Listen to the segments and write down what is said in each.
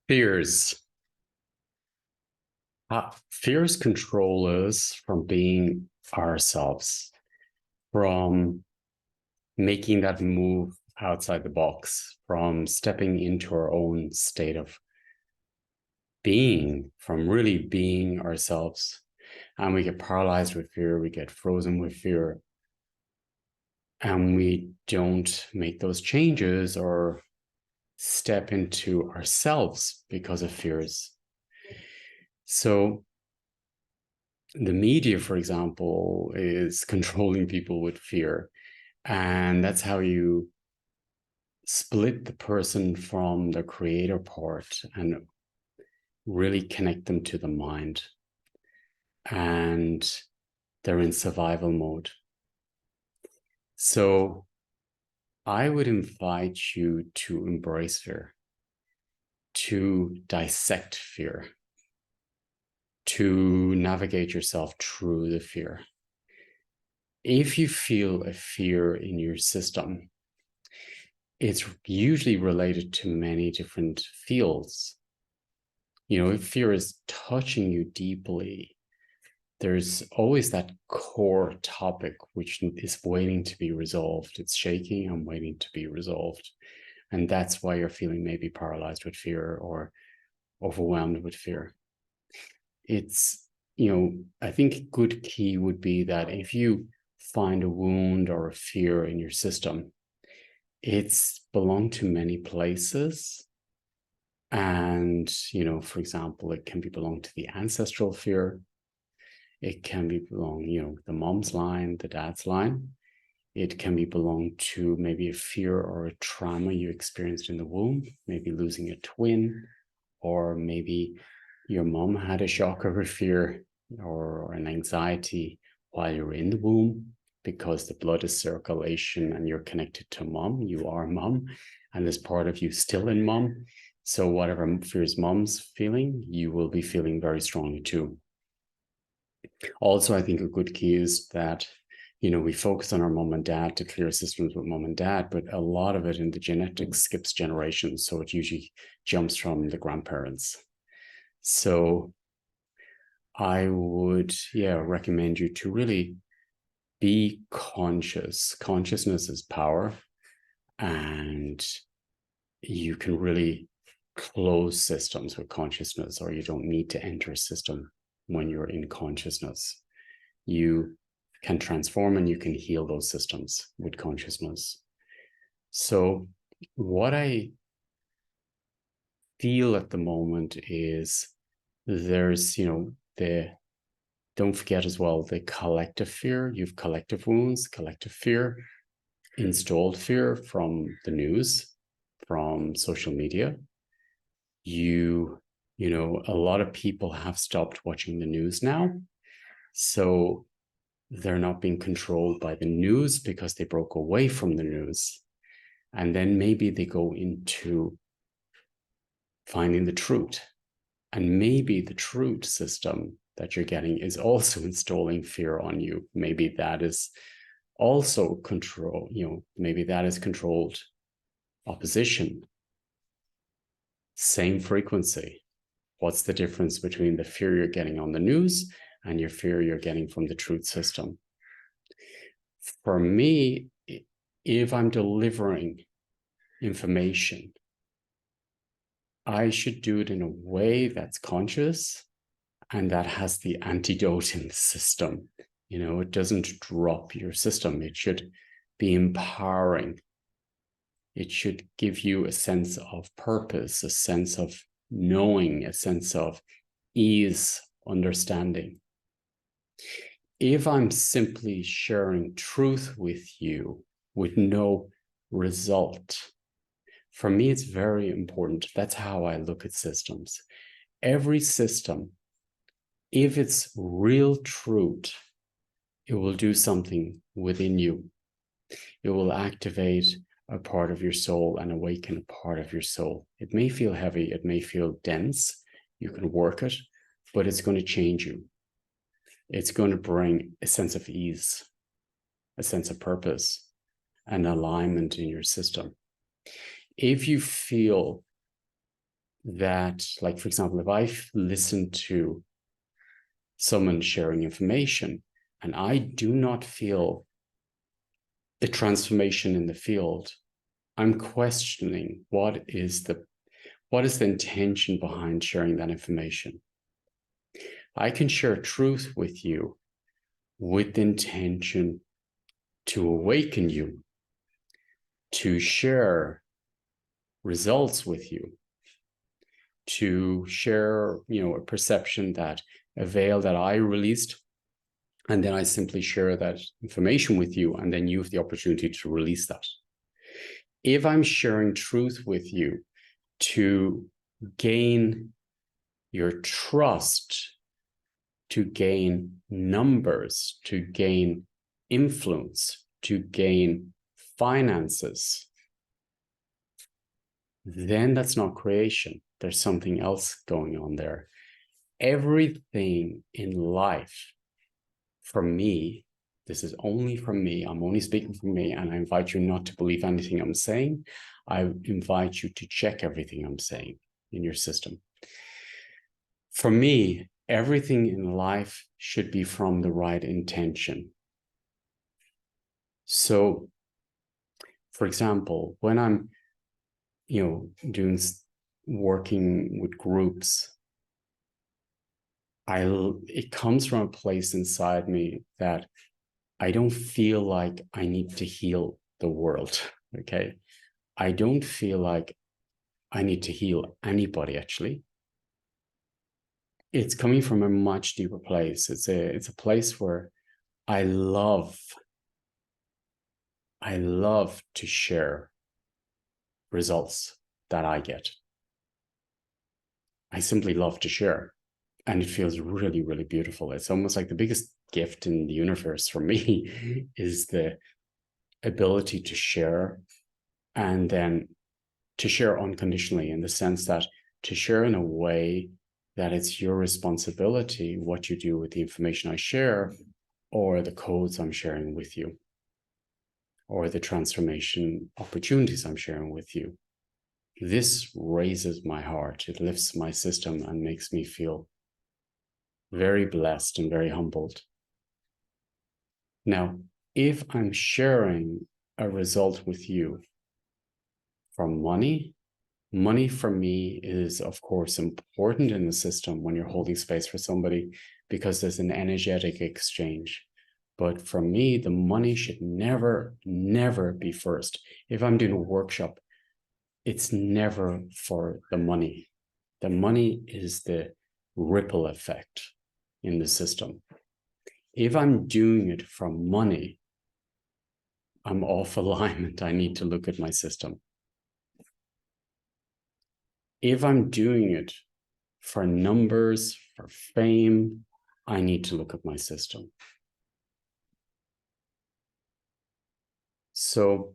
Fears. Fears control us from being ourselves, from making that move outside the box, from stepping into our own state of being, from really being ourselves. And we get paralyzed with fear, we get frozen with fear, and we don't make those changes or step into ourselves because of fears. So the media, for example, is controlling people with fear. And that's how you split the person from the creator part and really connect them to the mind. And they're in survival mode. So I would invite you to embrace fear, to dissect fear, to navigate yourself through the fear. If you feel a fear in your system, it's usually related to many different fields. You know, if fear is touching you deeply, there's always that core topic which is waiting to be resolved. It's shaking and waiting to be resolved. And that's why you're feeling maybe paralyzed with fear or overwhelmed with fear. It's, I think a good key would be that if you find a wound or a fear in your system, it's belonged to many places. And, for example, it can be belong to the ancestral fear. It can be belong, the mom's line, the dad's line. It can be belong to maybe a fear or a trauma you experienced in the womb, maybe losing a twin, or maybe your mom had a shock or a fear or an anxiety while you're in the womb, because the blood is circulation and you're connected to mom. You are mom, and there's part of you still in mom. So whatever fears mom's feeling, you will be feeling very strongly too. Also, I think a good key is that, we focus on our mom and dad to clear systems with mom and dad, but a lot of it in the genetics skips generations. So it usually jumps from the grandparents. So I would, recommend you to really be conscious. Consciousness is power, and you can really close systems with consciousness, or you don't need to enter a system when you're in consciousness. You can transform and you can heal those systems with consciousness. So what I feel at the moment is there's, don't forget as well, the collective fear. You've collective wounds, collective fear, installed fear from the news, from social media. A lot of people have stopped watching the news now. So they're not being controlled by the news because they broke away from the news. And then maybe they go into finding the truth. And maybe the truth system that you're getting is also installing fear on you. Maybe that is also control, maybe that is controlled opposition. Same frequency. What's the difference between the fear you're getting on the news and your fear you're getting from the truth system? For me, if I'm delivering information, I should do it in a way that's conscious and that has the antidote in the system. It doesn't drop your system. It should be empowering. It should give you a sense of purpose, a sense of knowing, a sense of ease, understanding. If I'm simply sharing truth with you with no result, for me, it's very important. That's how I look at systems. Every system, if it's real truth, it will do something within you. It will activate a part of your soul and awaken a part of your soul. It may feel heavy, it may feel dense. You can work it, but it's going to change you. It's going to bring a sense of ease, a sense of purpose, and alignment in your system. If you feel that, like, for example, if I listen to someone sharing information and I do not feel the transformation in the field, I'm questioning what is the intention behind sharing that information. I can share truth with you with the intention to awaken you, to share results with you, to share, a perception that a veil that I released, and then I simply share that information with you, and then you have the opportunity to release that. If I'm sharing truth with you to gain your trust, to gain numbers, to gain influence, to gain finances, then that's not creation. There's something else going on there. Everything in life, for me, this is only from me, I'm only speaking from me, and I invite you not to believe anything I'm saying. I invite you to check everything I'm saying in your system. For me, everything in life should be from the right intention. So, for example, when I'm, working with groups, it comes from a place inside me that I don't feel like I need to heal the world. Okay. I don't feel like I need to heal anybody, actually. It's coming from a much deeper place. It's a place where I love to share results that I get. I simply love to share. And it feels really, really beautiful. It's almost like the biggest gift in the universe for me is the ability to share, and then to share unconditionally, in the sense that to share in a way that it's your responsibility what you do with the information I share, or the codes I'm sharing with you, or the transformation opportunities I'm sharing with you. This raises my heart. It lifts my system and makes me feel very blessed and very humbled. Now, if I'm sharing a result with you from money for me is, of course, important in the system when you're holding space for somebody, because there's an energetic exchange. But for me, the money should never, never be first. If I'm doing a workshop, it's never for the money. The money is the ripple effect in the system. If I'm doing it from money, I'm off alignment. I need to look at my system. If I'm doing it for numbers, for fame, I need to look at my system. So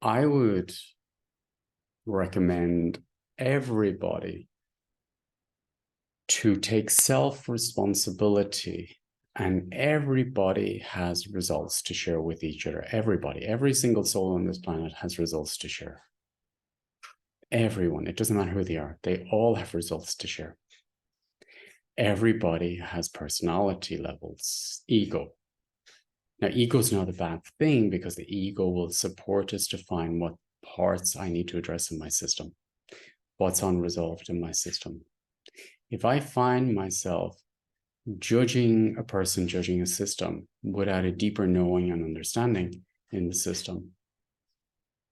I would recommend everybody to take self-responsibility, and everybody has results to share with each other. Every single soul on this planet has results to share. Everyone, it doesn't matter who they are, they all have results to share. Everybody has personality levels, ego. Now, ego is not a bad thing, because the ego will support us to find what parts I need to address in my system, what's unresolved in my system. If I find myself judging a person, judging a system, without a deeper knowing and understanding in the system,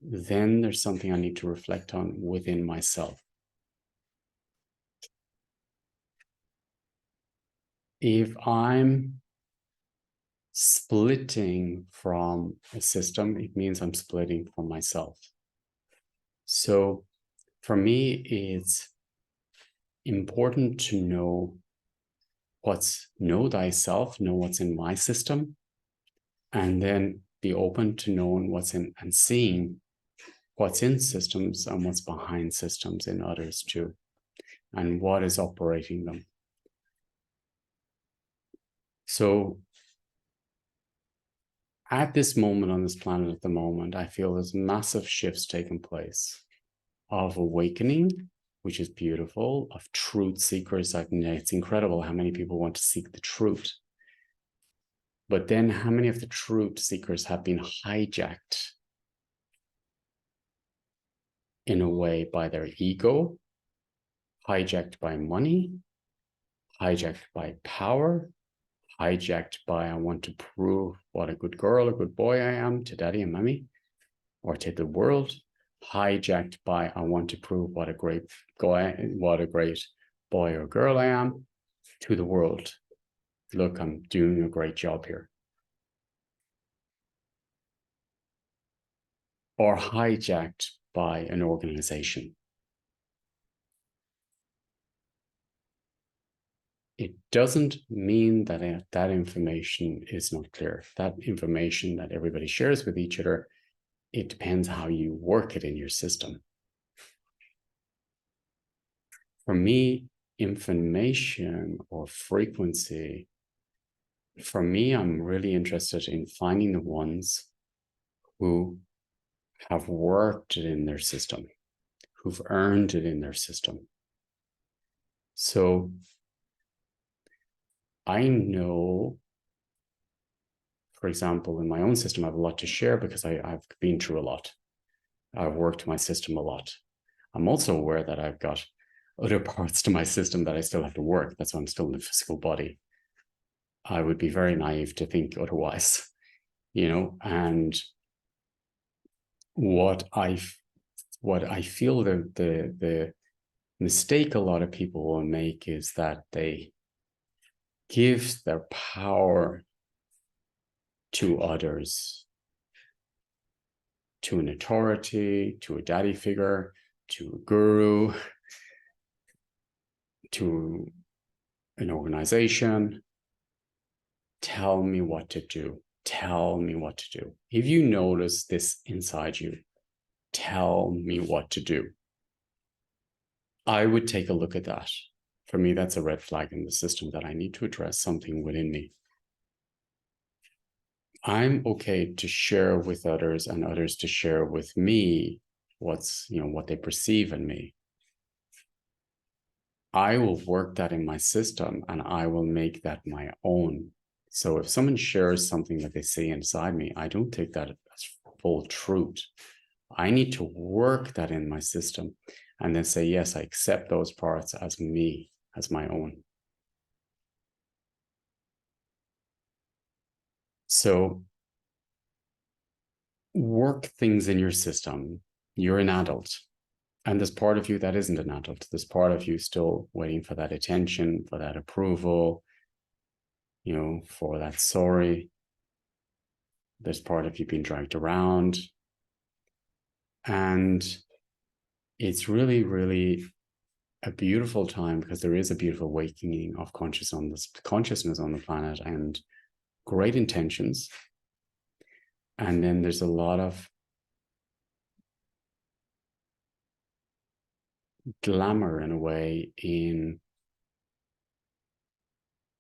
then there's something I need to reflect on within myself. If I'm splitting from a system, it means I'm splitting from myself. So for me, it's important to know thyself, know what's in my system, and then be open to knowing what's in and seeing what's in systems and what's behind systems in others too, and what is operating them. So at this moment on this planet, at the moment, I feel there's massive shifts taking place. of awakening, which is beautiful, of truth seekers. It's incredible how many people want to seek the truth. But then how many of the truth seekers have been hijacked in a way by their ego, hijacked by money, hijacked by power, hijacked by I want to prove what a good girl, a good boy I am to daddy and mommy, or to the world, hijacked by I want to prove what a great boy or girl I am to the world. Look, I'm doing a great job here. Or hijacked by an organization. It doesn't mean that that information is not clear. That information that everybody shares with each other, it depends how you work it in your system. For me, information or frequency, for me, I'm really interested in finding the ones who have worked it in their system, who've earned it in their system. So I know, for example, in my own system, I have a lot to share because I've been through a lot. I've worked my system a lot. I'm also aware that I've got other parts to my system that I still have to work. That's why I'm still in the physical body. I would be very naive to think otherwise, and what I feel the mistake a lot of people will make is that they give their power to others, to an authority, to a daddy figure, to a guru, to an organization. Tell me what to do. Tell me what to do. If you notice this inside you, tell me what to do. I would take a look at that. For me, that's a red flag in the system that I need to address something within me. I'm okay to share with others and others to share with me what they perceive in me. I will work that in my system and I will make that my own. So if someone shares something that they see inside me, I don't take that as full truth. I need to work that in my system and then say, yes, I accept those parts as me, as my own. So work things in your system. You're an adult. And there's part of you that isn't an adult. There's part of you still waiting for that attention, for that approval, for that sorry. There's part of you being dragged around. And it's really, really a beautiful time because there is a beautiful awakening of consciousness on the planet and great intentions. And then there's a lot of glamour in a way in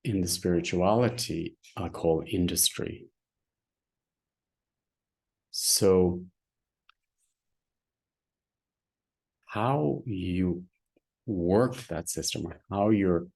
the spirituality I call industry. So how you work that system, or how you're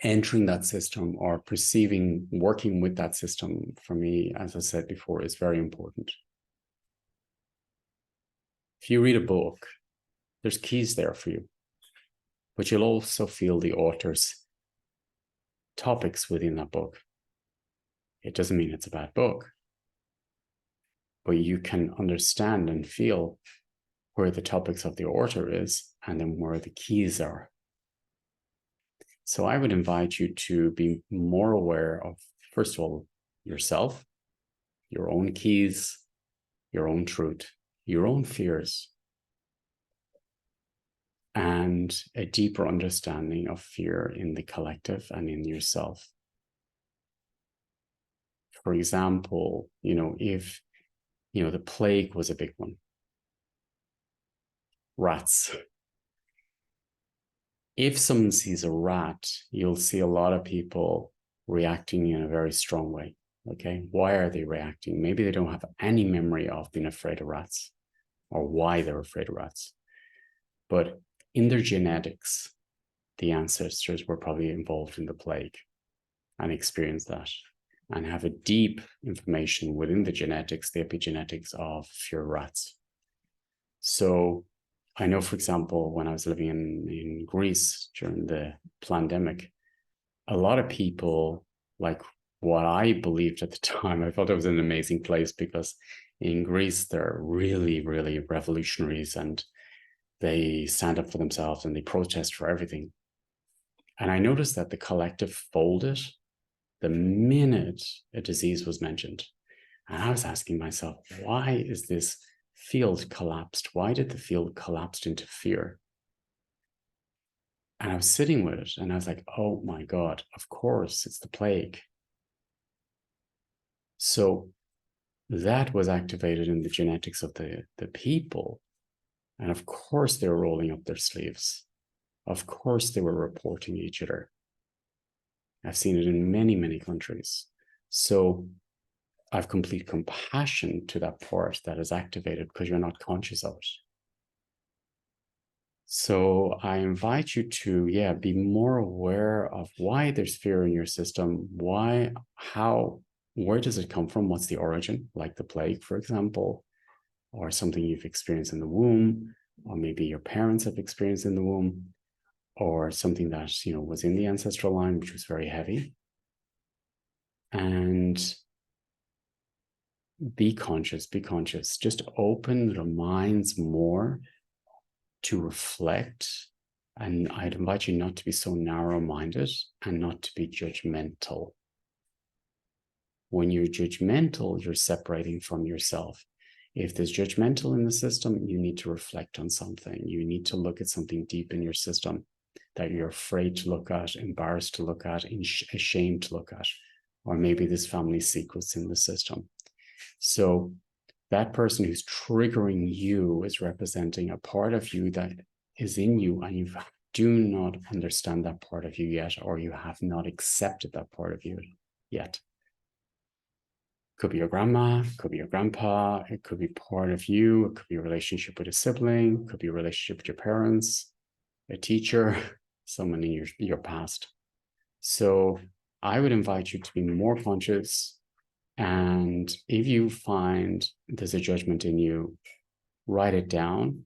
entering that system or perceiving working with that system, for me, as I said before, is very important. If you read a book, there's keys there for you, but you'll also feel the author's topics within that book. It doesn't mean it's a bad book, but you can understand and feel where the topics of the author is and then where the keys are. So I would invite you to be more aware of, first of all, yourself, your own keys, your own truth, your own fears, and a deeper understanding of fear in the collective and in yourself. For example, if, the plague was a big one, rats. If someone sees a rat, you'll see a lot of people reacting in a very strong way. Okay, why are they reacting? Maybe they don't have any memory of being afraid of rats. or why they're afraid of rats. But in their genetics, the ancestors were probably involved in the plague and experienced that, and have a deep information within the genetics, the epigenetics of fear of rats. So I know, for example, when I was living in Greece during the pandemic, a lot of people, like what I believed at the time, I thought it was an amazing place because in Greece, they're really, really revolutionaries and they stand up for themselves and they protest for everything. And I noticed that the collective folded the minute a disease was mentioned. And I was asking myself, why is this field collapsed? Why did the field collapse into fear? And I was sitting with it and I was like, oh my God, of course, it's the plague. So that was activated in the genetics of the people. And of course, they were rolling up their sleeves. Of course, they were reporting each other. I've seen it in many, many countries. So I've complete compassion to that part that is activated because you're not conscious of it. So I invite you to, be more aware of why there's fear in your system, where does it come from? What's the origin? Like the plague, for example, or something you've experienced in the womb, or maybe your parents have experienced in the womb, or something that, was in the ancestral line, which was very heavy. And be conscious, just open the minds more to reflect. And I'd invite you not to be so narrow-minded and not to be judgmental. When you're judgmental, you're separating from yourself. If there's judgmental in the system, you need to reflect on something. You need to look at something deep in your system that you're afraid to look at, embarrassed to look at, ashamed to look at, or maybe there's family secrets in the system. So that person who's triggering you is representing a part of you that is in you, and you do not understand that part of you yet, or you have not accepted that part of you yet. Could be your grandma, could be your grandpa, it could be part of you, it could be a relationship with a sibling, it could be a relationship with your parents, a teacher, someone in your past. So I would invite you to be more conscious. And if you find there's a judgment in you, write it down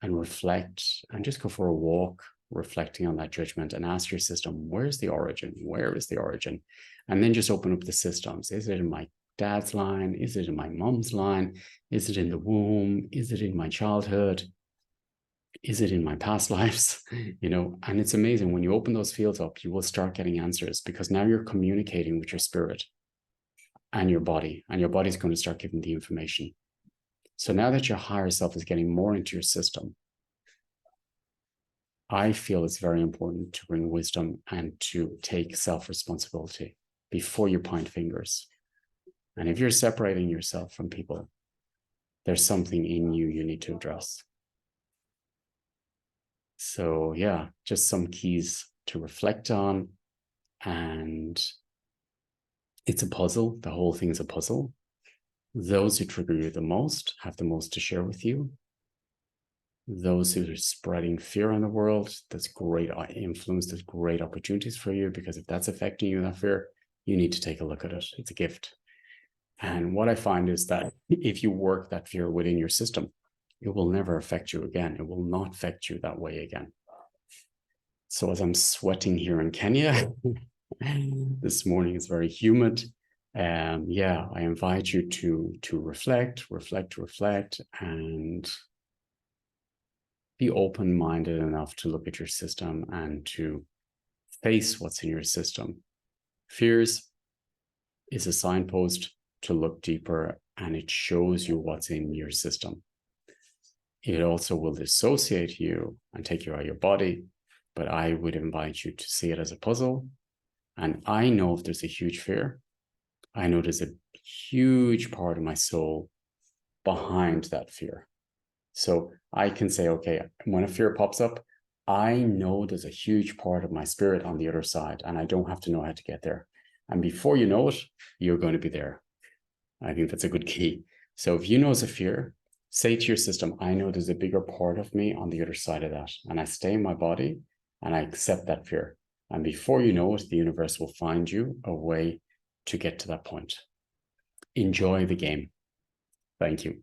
and reflect and just go for a walk, reflecting on that judgment, and ask your system, where's the origin? Where is the origin? And then just open up the systems. Is it in my dad's line? Is it in my mom's line? Is it in the womb? Is it in my childhood? Is it in my past lives? And it's amazing when you open those fields up, you will start getting answers, because now you're communicating with your spirit and your body's going to start giving the information. So now that your higher self is getting more into your system, I feel it's very important to bring wisdom and to take self-responsibility before you point fingers. And if you're separating yourself from people, there's something in you need to address. So just some keys to reflect on. And it's a puzzle. The whole thing is a puzzle. Those who trigger you the most have the most to share with you. Those who are spreading fear in the world, that's great influence, there's great opportunities for you, because if that's affecting you, that fear, you need to take a look at it. It's a gift. And what I find is that if you work that fear within your system, it will never affect you again. It will not affect you that way again. So as I'm sweating here in Kenya, this morning is very humid. I invite you to reflect, and be open-minded enough to look at your system and to face what's in your system. Fears is a signpost to look deeper, and it shows you what's in your system. It also will dissociate you and take you out of your body, but I would invite you to see it as a puzzle. And I know if there's a huge fear, I know there's a huge part of my soul behind that fear. So I can say, okay, when a fear pops up, I know there's a huge part of my spirit on the other side, and I don't have to know how to get there. And before you know it, you're going to be there. I think that's a good key. So if you know it's a fear, Say to your system, I know there's a bigger part of me on the other side of that. And I stay in my body and I accept that fear. And before you know it, the universe will find you a way to get to that point. Enjoy the game. Thank you.